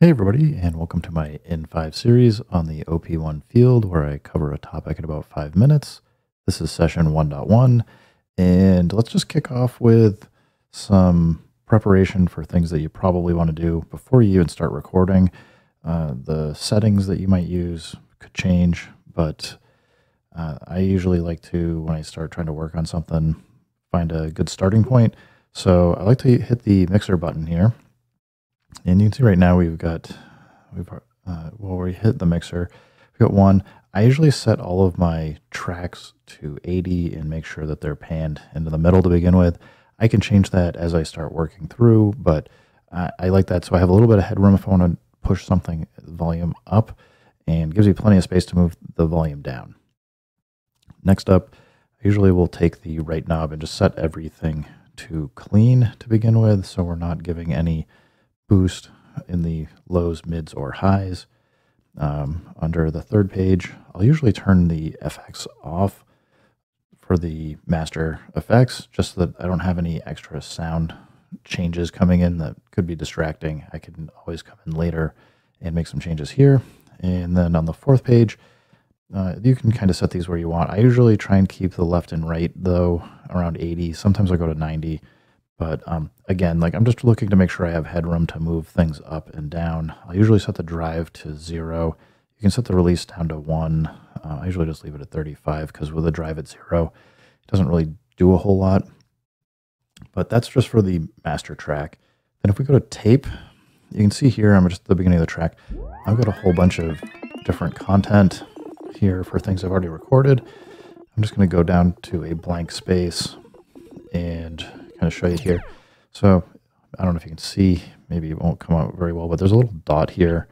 Hey everybody, and welcome to my N5 series on the OP-1 field where I cover a topic in about 5 minutes. This is session 1.1, and let's just kick off with some preparation for things that you probably want to do before you even start recording. The settings that you might use could change, but I usually like to, when I start trying to work on something, find a good starting point. So I like to hit the mixer button here. And you can see right now we hit the mixer, we've got one. I usually set all of my tracks to 80 and make sure that they're panned into the middle to begin with. I can change that as I start working through, but I like that so I have a little bit of headroom if I want to push something volume up, and gives you plenty of space to move the volume down. Next up, I usually will take the right knob and just set everything to clean to begin with, so we're not giving any boost in the lows, mids, or highs. Under the third page, I'll usually turn the FX off for the master effects, just so that I don't have any extra sound changes coming in that could be distracting. I can always come in later and make some changes here. And then on the fourth page, you can kind of set these where you want. I usually try and keep the left and right, though, around 80. Sometimes I go to 90. But again, like I'm just looking to make sure I have headroom to move things up and down. I'll usually set the drive to 0. You can set the release down to 1. I usually just leave it at 35 because with the drive at 0, it doesn't really do a whole lot. But that's just for the master track. Then if we go to tape, you can see here, I'm just at the beginning of the track. I've got a whole bunch of different content here for things I've already recorded. I'm just going to go down to a blank space and kind of show you here. So I don't know if you can see, maybe it won't come out very well, but there's a little dot here.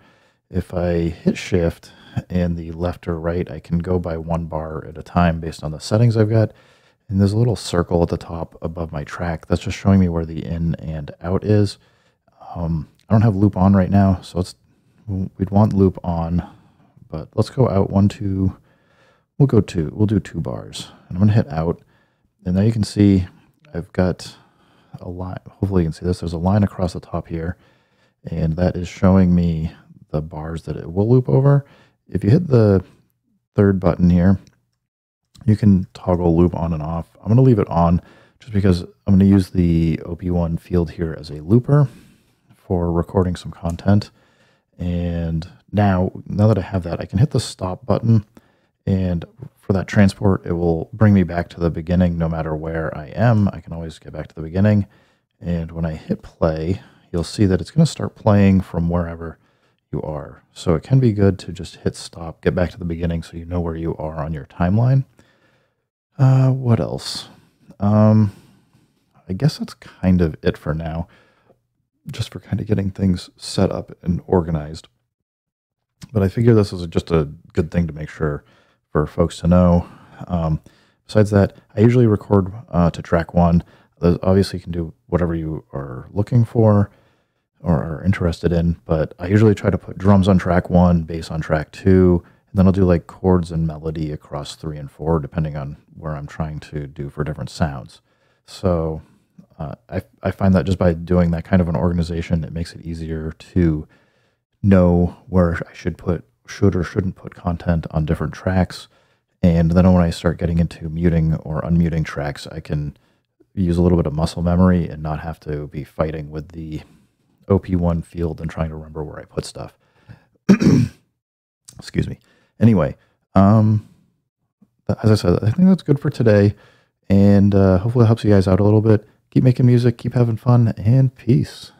If I hit shift and the left or right, I can go by 1 bar at a time based on the settings I've got. And there's a little circle at the top above my track that's just showing me where the in and out is. I don't have loop on right now, so we'd want loop on, but let's go out 1, 2, we'll go 2, we'll do 2 bars. And I'm gonna hit out, and now you can see I've got a line. Hopefully you can see this. There's a line across the top here, and that is showing me the bars that it will loop over. If you hit the third button here, you can toggle loop on and off. I'm going to leave it on just because I'm going to use the OP-1 field here as a looper for recording some content. And now that I have that, I can hit the stop button, and for that transport, it will bring me back to the beginning no matter where I am. I can always get back to the beginning. And when I hit play, you'll see that it's going to start playing from wherever you are. So it can be good to just hit stop, get back to the beginning so you know where you are on your timeline. What else? I guess that's kind of it for now, just for kind of getting things set up and organized. But I figure this is just a good thing to make sure for folks to know. Besides that, I usually record to track 1. Obviously, you can do whatever you are looking for or are interested in, but I usually try to put drums on track 1, bass on track 2, and then I'll do like chords and melody across 3 and 4, depending on where I'm trying to do for different sounds. So I find that just by doing that kind of an organization, it makes it easier to know where I should or shouldn't put content on different tracks. And then when I start getting into muting or unmuting tracks, I can use a little bit of muscle memory and not have to be fighting with the OP-1 field and trying to remember where I put stuff. Excuse me. Anyway, as I said, I think that's good for today. And hopefully it helps you guys out a little bit. Keep making music, keep having fun, and peace.